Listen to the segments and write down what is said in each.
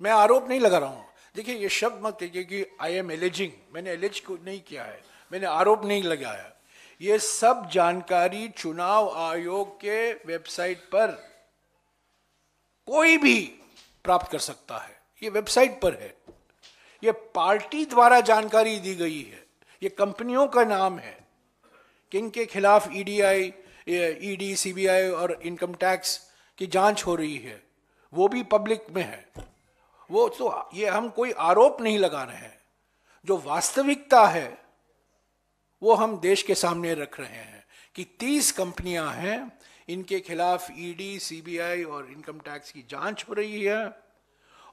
मैं आरोप नहीं लगा रहा हूं। देखिए, ये शब्द मत कहिए कि आई एम एलिजिंग, मैंने एलिज को नहीं किया है, मैंने आरोप नहीं लगाया। ये सब जानकारी चुनाव आयोग के वेबसाइट पर कोई भी प्राप्त कर सकता है, ये वेबसाइट पर है। ये पार्टी द्वारा जानकारी दी गई है, ये कंपनियों का नाम है, किन के खिलाफ ईडी, सीबीआई और इनकम टैक्स की जांच हो रही है, वो भी पब्लिक में है। वो तो ये हम कोई आरोप नहीं लगा रहे हैं, जो वास्तविकता है वो हम देश के सामने रख रहे हैं कि 30 कंपनियां हैं, इनके खिलाफ ईडी, सीबीआई और इनकम टैक्स की जांच हो रही है,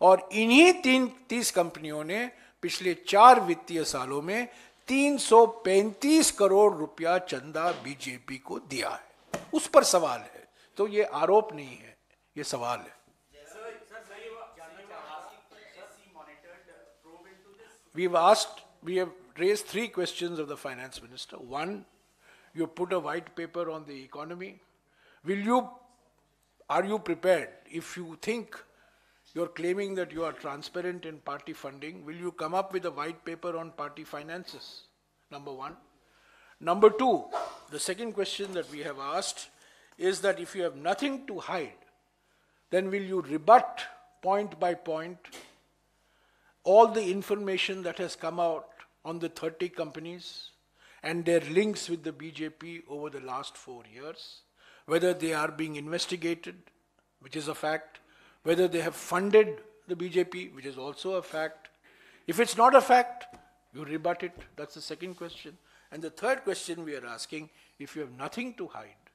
और इन्हीं 30 कंपनियों ने पिछले 4 वित्तीय सालों में 335 करोड़ रुपया चंदा बीजेपी को दिया है। उस पर सवाल है, तो ये आरोप नहीं है, ये सवाल है। We have raised 3 questions of the finance minister. One, you put a white paper on the economy. Are you prepared, if you think you're claiming that you are transparent in party funding, will you come up with a white paper on party finances? Number 1. Number 2, the second question that we have asked is that if you have nothing to hide, then will you rebut point by point all the information that has come out on the 30 companies and their links with the BJP over the last 4 years, whether they are being investigated, which is a fact, whether they have funded the BJP, which is also a fact. If it's not a fact, you rebut it. That's the second question. And the third question we are asking, if you have nothing to hide,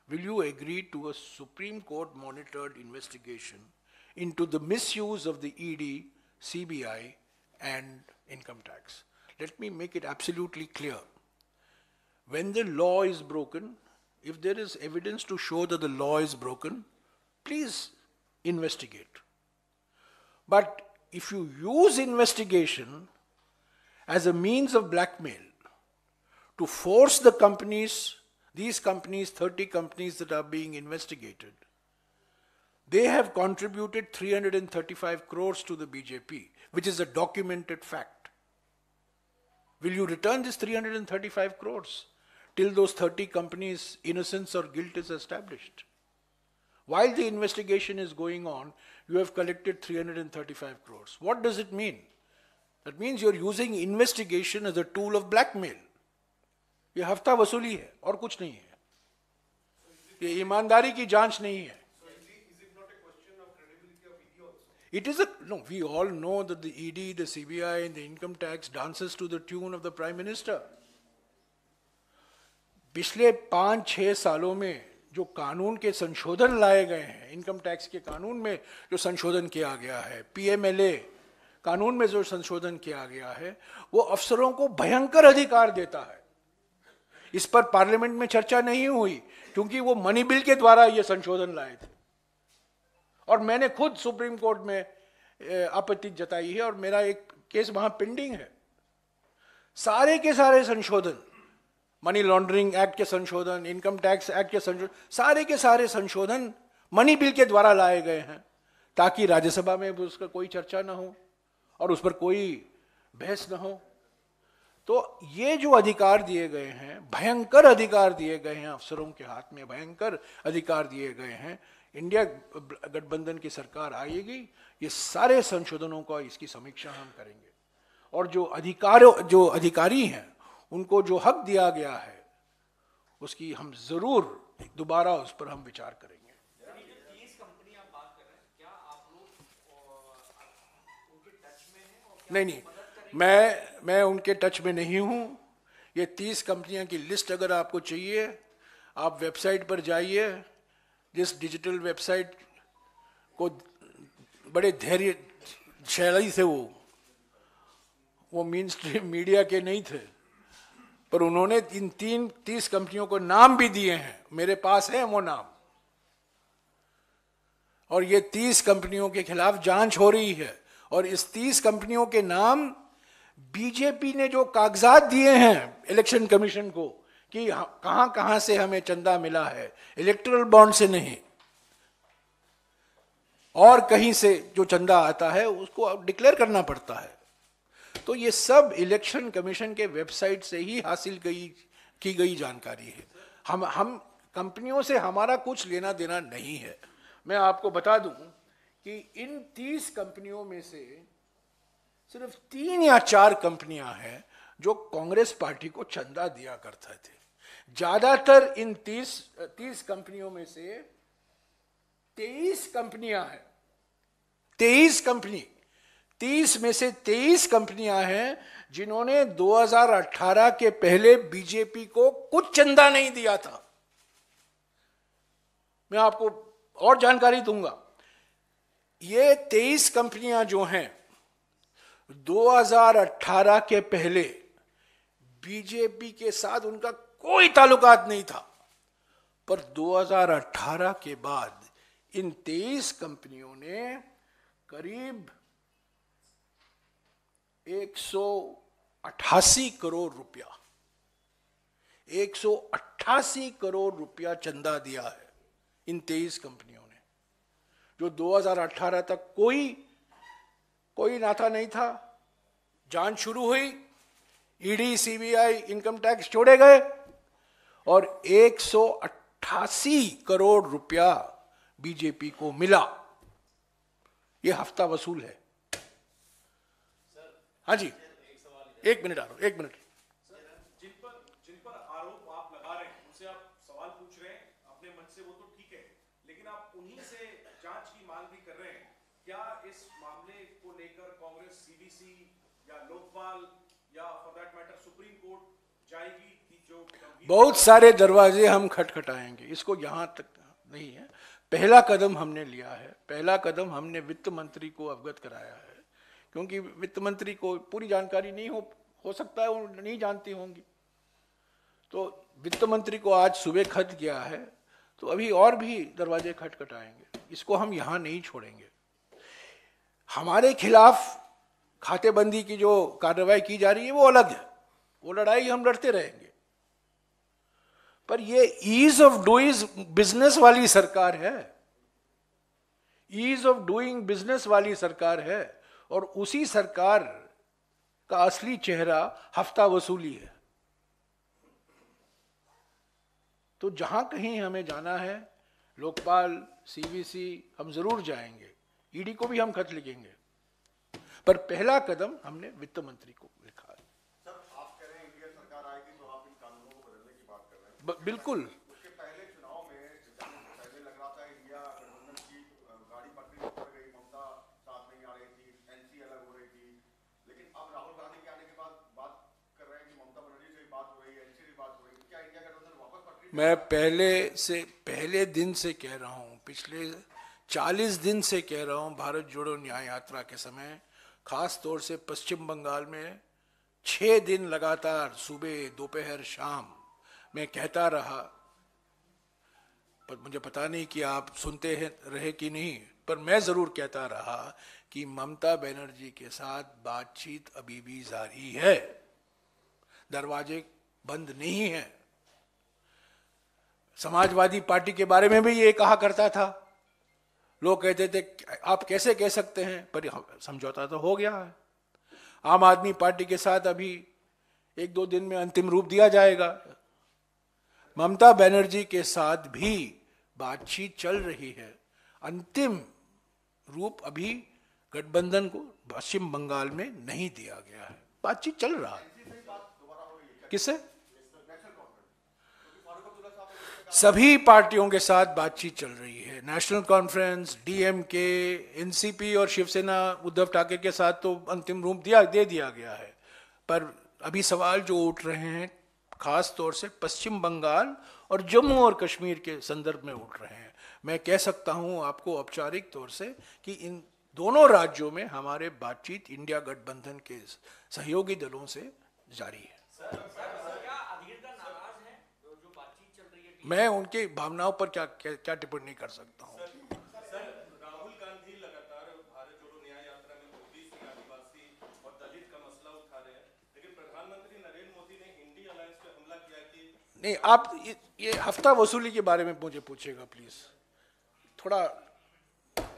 will you agree to a Supreme Court monitored investigation into the misuse of the ED, CBI and income tax? Let me make it absolutely clear. When the law is broken, if there is evidence to show that the law is broken, please investigate. But if you use investigation as a means of blackmail to force the companies, these companies, 30 companies that are being investigated, they have contributed 335 crores to the BJP, which is a documented fact. Will you return this 335 crores till those 30 companies' innocence or guilt is established? While the investigation is going on, you have collected 335 crores. What does it mean? That means you're using investigation as a tool of blackmail. ये हफ्ता वसूली है और कुछ नहीं है, ये ईमानदारी की जांच नहीं है. It is no, we all know that the ED, the CBI and the income tax dances to the tune of the Prime Minister. पिछले 5-6 सालों में जो कानून के संशोधन लाए गए हैं, इनकम टैक्स के कानून में जो संशोधन किया गया है, PMLA कानून में जो संशोधन किया गया है, वो अफसरों को भयंकर अधिकार देता है. इस पर पार्लियामेंट में चर्चा नहीं हुई क्योंकि वो मनी बिल के द्वारा ये संशोधन लाए थे, और मैंने खुद सुप्रीम कोर्ट में आपत्ति जताई है और मेरा एक केस वहां पेंडिंग है. सारे के सारे संशोधन, मनी लॉन्ड्रिंग एक्ट के संशोधन, इनकम टैक्स एक्ट के संशोधन, सारे के सारे संशोधन मनी बिल के द्वारा लाए गए हैं ताकि राज्यसभा में उसका कोई चर्चा ना हो और उस पर कोई बहस ना हो. तो ये जो अधिकार दिए गए हैं, भयंकर अधिकार दिए गए हैं अफसरों के हाथ में, भयंकर अधिकार दिए गए हैं. इंडिया गठबंधन की सरकार आएगी, ये सारे संशोधनों का, इसकी समीक्षा हम करेंगे, और जो अधिकारी हैं उनको जो हक दिया गया है उसकी हम जरूर दोबारा उस पर हम विचार करेंगे. नहीं, मैं उनके टच में नहीं हूं. ये 30 कंपनियां की लिस्ट अगर आपको चाहिए, आप वेबसाइट पर जाइए. जिस डिजिटल वेबसाइट को बड़े धैर्यशाली से वो मेन स्ट्रीम मीडिया के नहीं थे, पर उन्होंने इन 30 कंपनियों को नाम भी दिए हैं. मेरे पास है वो नाम, और ये 30 कंपनियों के खिलाफ जांच हो रही है. और इस 30 कंपनियों के नाम बीजेपी ने जो कागजात दिए हैं इलेक्शन कमीशन को कि कहां कहां से हमें चंदा मिला है, इलेक्टोरल बॉन्ड से नहीं, और कहीं से जो चंदा आता है उसको डिक्लेयर करना पड़ता है। तो ये सब इलेक्शन कमीशन के वेबसाइट से ही हासिल की गई जानकारी है। हम कंपनियों से हमारा कुछ लेना देना नहीं है। मैं आपको बता दूं कि इन 30 कंपनियों में से सिर्फ 3 या 4 कंपनियां हैं जो कांग्रेस पार्टी को चंदा दिया करते थे। ज्यादातर इन 30 कंपनियों में से 23 कंपनियां हैं। 30 में से 23 कंपनियां हैं जिन्होंने 2018 के पहले बीजेपी को कुछ चंदा नहीं दिया था। मैं आपको और जानकारी दूंगा। ये 23 कंपनियां जो हैं 2018 के पहले बीजेपी के साथ उनका कोई ताल्लुकात नहीं था, पर 2018 के बाद इन 23 कंपनियों ने करीब 188 करोड़ रुपया 188 करोड़ रुपया चंदा दिया है इन 23 कंपनियों ने, जो 2018 तक कोई नाता नहीं था। जांच शुरू हुई, ईडी, सीबीआई, इनकम टैक्स छोड़े गए और 188 करोड़ रुपया बीजेपी को मिला। यह हफ्ता वसूल है। हाँ जी, एक मिनट जिन पर आरोप आप लगा रहे हैं उनसे आप सवाल पूछ रहे हैं अपने मन से, वो तो ठीक है, लेकिन आप उन्हीं से जांच की मांग भी कर रहे हैं। क्या इस मामले को लेकर कांग्रेस सीवीसी या लोकपाल या for that matter supreme court जाएगी? कि जो बहुत सारे दरवाजे हम खटखटाएंगे, इसको यहां तक नहीं है। पहला कदम हमने लिया है। पहला कदम हमने वित्त मंत्री को अवगत कराया है, क्योंकि वित्त मंत्री को पूरी जानकारी नहीं हो सकता है, वो नहीं जानती होंगी। तो वित्त मंत्री को आज सुबह खत गया है, तो अभी और भी दरवाजे खटखटाएंगे। इसको हम यहां नहीं छोड़ेंगे। हमारे खिलाफ खातेबंदी की जो कार्रवाई की जा रही है वो अलग है, वो लड़ाई हम लड़ते रहेंगे। पर ये ईज ऑफ डूइंग बिजनेस वाली सरकार है, ईज ऑफ डूइंग बिजनेस वाली सरकार है, और उसी सरकार का असली चेहरा हफ्ता वसूली है। तो जहां कहीं हमें जाना है, लोकपाल, सीवीसी, हम जरूर जाएंगे। ईडी को भी हम खत लिखेंगे, पर पहला कदम हमने वित्त मंत्री को लिखा है। सर, आप कह रहे हैं इंडिया सरकार आएगी तो आप इन कानूनों को बदलने की बात कर रहे हैं। बिल्कुल। उसके पहले चुनाव में पहले लग रहा था इंडिया गठबंधन की गाड़ी पटरी पर गई, ममता साथ नहीं आ रही थी, एनसी अलग हो रही थी, लेकिन अब राहुल गांधी के आने के बाद बात कर रहे हैं कि ममता बनर्जी से भी बात हो रही है, एनसी से भी बात हो रही है। क्या इंडिया गठबंधन वापस पटरी? मैं पहले दिन से कह रहा हूं, पिछले 40 दिन से कह रहा हूं, भारत जोड़ो न्याय यात्रा के समय, खास तौर से पश्चिम बंगाल में 6 दिन लगातार सुबह, दोपहर, शाम मैं कहता रहा, पर मुझे पता नहीं कि आप सुनते रहे कि नहीं, पर मैं जरूर कहता रहा कि ममता बनर्जी के साथ बातचीत अभी भी जारी है, दरवाजे बंद नहीं है। समाजवादी पार्टी के बारे में भी ये कहा करता था, लोग कहते थे आप कैसे कह सकते हैं, पर समझौता तो हो गया है। आम आदमी पार्टी के साथ अभी 1-2 दिन में अंतिम रूप दिया जाएगा। ममता बनर्जी के साथ भी बातचीत चल रही है। अंतिम रूप अभी गठबंधन को पश्चिम बंगाल में नहीं दिया गया है, बातचीत चल रहा है। किससे? सभी पार्टियों के साथ बातचीत चल रही है। नेशनल कॉन्फ्रेंस, डीएमके, एनसीपी और शिवसेना, उद्धव ठाकरे के साथ तो अंतिम रूप दे दिया गया है। पर अभी सवाल जो उठ रहे हैं खास तौर से पश्चिम बंगाल और जम्मू और कश्मीर के संदर्भ में उठ रहे हैं। मैं कह सकता हूं आपको औपचारिक तौर से कि इन दोनों राज्यों में हमारे बातचीत इंडिया गठबंधन के सहयोगी दलों से जारी है। मैं उनकी भावनाओं पर क्या टिप्पणी कर सकता हूँ। सर, राहुल गांधी लगातार भारत जोड़ो न्याय यात्रा में ओबीसी, आदिवासी और दलित का मसला उठा रहे हैं, लेकिन प्रधानमंत्री नरेंद्र मोदी ने इंडी अलायंस पे हमला किया कि नहीं, आप ये हफ्ता वसूली के बारे में मुझे पूछेगा प्लीज, थोड़ा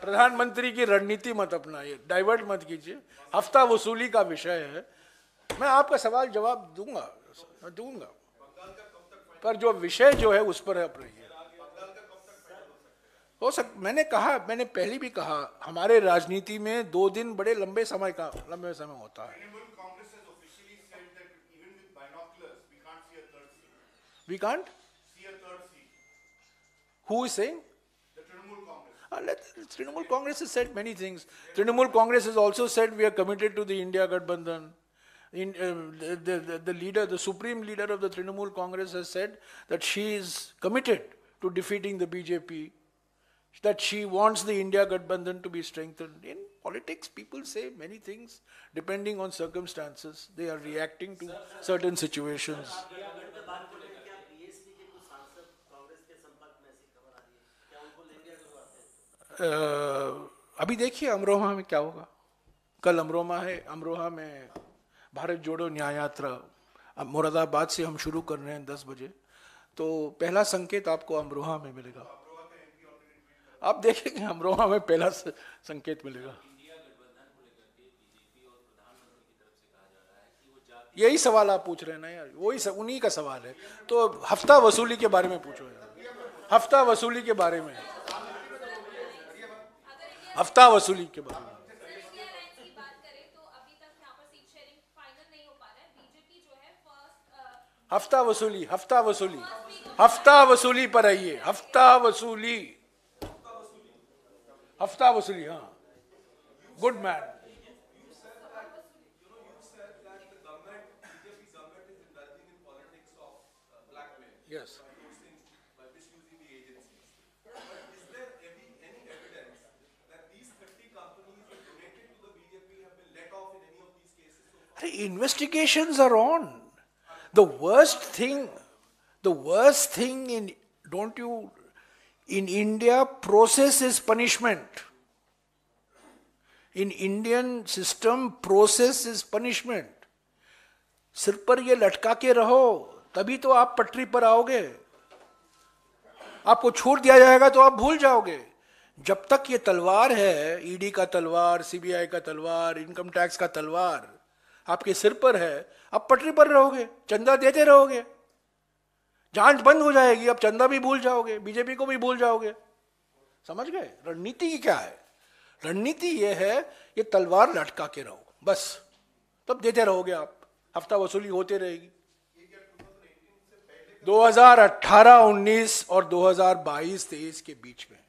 प्रधानमंत्री की रणनीति मत अपनाइए, डाइवर्ट मत कीजिए। हफ्ता वसूली का विषय है, मैं आपका सवाल जवाब दूंगा, पर जो विषय जो है उस पर आप रहिए। मैंने पहले भी कहा, हमारे राजनीति में 2 दिन बड़े लंबे समय होता है। We can't see a third seat. Who is saying? The Trinamool Congress. Trinamool Congress has said many things. Trinamool Congress has also said we are committed to the India Gathbandhan. The leader, the supreme leader of the Trinamool Congress has said that she is committed to defeating the BJP, that she wants the India Gathbandhan to be strengthened. In politics, people say many things depending on circumstances. They are reacting to certain situations. अभी देखिए अमरोहा में क्या होगा। कल अमरोहा में भारत जोड़ो न्याय यात्रा, मुरादाबाद से हम शुरू कर रहे हैं 10 बजे, तो पहला संकेत आपको अमरोहा में मिलेगा। आप देखेंगे अमरोहा में पहला संकेत मिलेगा। यही सवाल आप पूछ रहे हैं ना यार, उन्हीं का सवाल है। तो हफ्ता वसूली के बारे में पूछो यार, हफ्ता वसूली के बारे में, हफ्ता वसूली के बारे में। हफ्ता वसूली पर आइए, हफ्ता वसूली, हाँ, good man. Yes. Investigations are on. The worst thing in India, process is punishment. In Indian system, process is punishment. सिर पर ये लटका के रहो, तभी तो आप पटरी पर आओगे। आपको छोड़ दिया जाएगा तो आप भूल जाओगे। जब तक ये तलवार है, ईडी का तलवार, सीबीआई का तलवार, इनकम टैक्स का तलवार आपके सिर पर है, आप पटरी पर रहोगे, चंदा देते रहोगे, जांच बंद हो जाएगी, आप चंदा भी भूल जाओगे, बीजेपी को भी भूल जाओगे। समझ गए रणनीति की क्या है? रणनीति ये है, ये तलवार लटका के रहो बस, तब देते रहोगे आप, हफ्ता वसूली होते रहेगी। 2018-19 और 2022-23 के बीच में,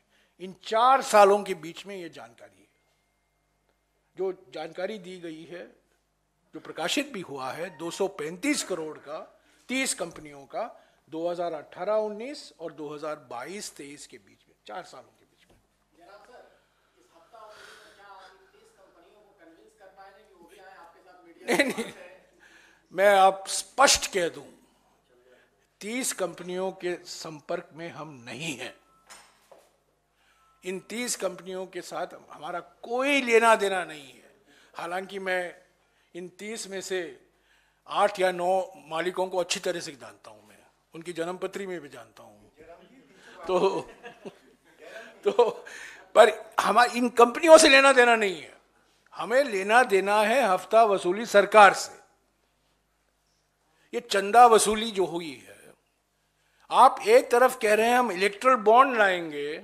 इन 4 सालों के बीच में ये जानकारी है, जो जानकारी दी गई है, जो प्रकाशित भी हुआ है, 235 करोड़ का 30 कंपनियों का 2018-19 और 2022-23 के बीच में, 4 सालों के बीच में। नहीं, मैं आप स्पष्ट कह दूं, 30 कंपनियों के संपर्क में हम नहीं हैं। इन 30 कंपनियों के साथ हमारा कोई लेना देना नहीं है। हालांकि मैं इन 30 में से 8 या 9 मालिकों को अच्छी तरह से जानता हूं, मैं उनकी जन्मपत्री में भी जानता हूं। तो पर हमारी इन कंपनियों से लेना देना नहीं है, हमें लेना देना है हफ्ता वसूली सरकार से। ये चंदा वसूली जो हुई है, आप एक तरफ कह रहे हैं हम इलेक्ट्रल बॉन्ड लाएंगे,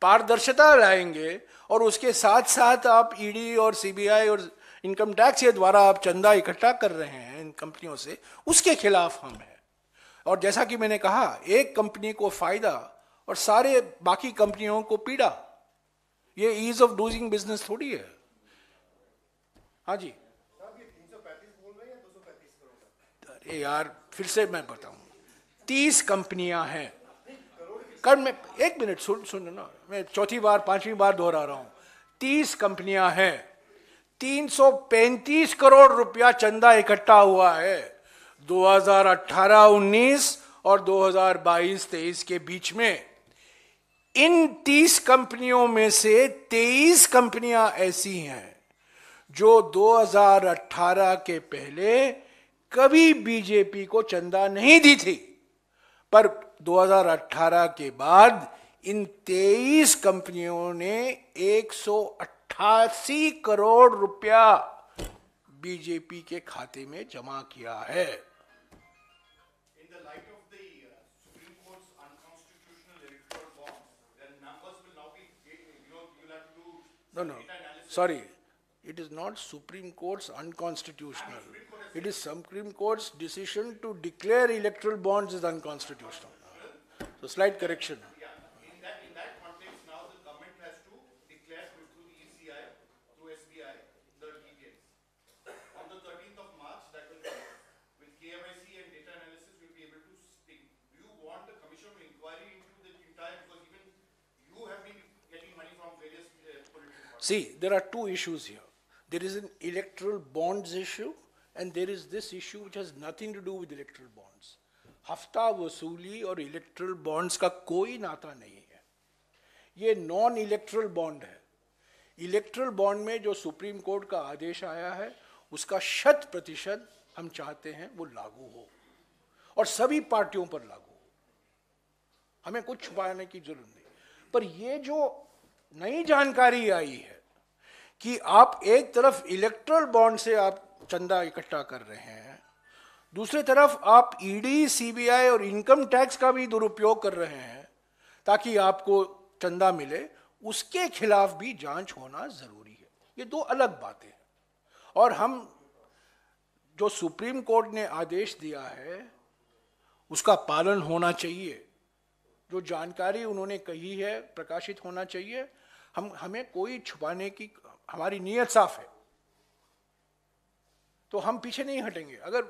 पारदर्शिता लाएंगे, और उसके साथ साथ आप ईडी और सीबीआई और इनकम टैक्स के द्वारा आप चंदा इकट्ठा कर रहे हैं इन कंपनियों से, उसके खिलाफ हम हैं। और जैसा कि मैंने कहा, एक कंपनी को फायदा और सारे बाकी कंपनियों को पीड़ा, ये ईज ऑफ डूइंग बिजनेस थोड़ी है। हाँ जी, 335 बोल रहे हैं, 235 करोड़। अरे यार, फिर से मैं बताऊं, 30 कंपनियां हैं। कल मैं, एक मिनट सुन ना, मैं 4थी बार 5वीं बार दोहरा रहा हूं, 30 कंपनियां हैं, 335 करोड़ रुपया चंदा इकट्ठा हुआ है 2018-19 और 2022-23 के बीच में। इन 30 कंपनियों में से 23 कंपनियां ऐसी हैं जो 2018 के पहले कभी बीजेपी को चंदा नहीं दी थी, पर 2018 के बाद इन 23 कंपनियों ने 188 करोड़ रुपया बीजेपी के खाते में जमा किया है। In the light of the Supreme Court's unconstitutional electoral bonds, then numbers will now be, you'll have to do No, data analysis. sorry. It is not Supreme Court's unconstitutional. It is Supreme Court's decision to declare electoral bonds as unconstitutional. So slight correction. Yeah, in that context, now the government has to declare through the ECI, through SBI, the details. On the 13th of March, that will be, with KYC and data analysis, we'll be able to speak. Do you want the commission of inquiry into the entire, because even you have been getting money from various political parties. See, there are two issues here. There is an electoral bonds issue and there is this issue which has nothing to do with electoral bonds. हफ्ता वसूली और erectile bonds का कोई नाता नहीं है, ये non erectile bond है। इलेक्ट्रल बॉन्ड में जो सुप्रीम कोर्ट का आदेश आया है उसका 100% हम चाहते हैं वो लागू हो और सभी पार्टियों पर लागू हो, हमें कुछ छुपाने की जरूरत नहीं। पर ये जो नई जानकारी आई है कि आप एक तरफ इलेक्ट्रल बॉन्ड से आप चंदा इकट्ठा कर रहे हैं, दूसरी तरफ आप ईडी, सीबीआई और इनकम टैक्स का भी दुरुपयोग कर रहे हैं ताकि आपको चंदा मिले, उसके खिलाफ भी जांच होना जरूरी है। ये दो अलग बातें हैं और हम जो सुप्रीम कोर्ट ने आदेश दिया है उसका पालन होना चाहिए। जो जानकारी उन्होंने कही है प्रकाशित होना चाहिए। हमें कोई छुपाने की, हमारी नीयत साफ है तो हम पीछे नहीं हटेंगे। अगर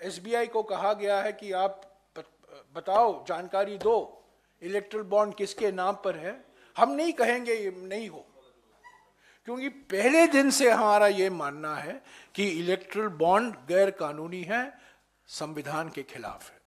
एसबीआई को कहा गया है कि आप बताओ, जानकारी दो, इलेक्ट्रल बॉन्ड किसके नाम पर है, हम नहीं कहेंगे ये नहीं हो, क्योंकि पहले दिन से हमारा ये मानना है कि इलेक्ट्रल बॉन्ड गैर कानूनी है, संविधान के खिलाफ है।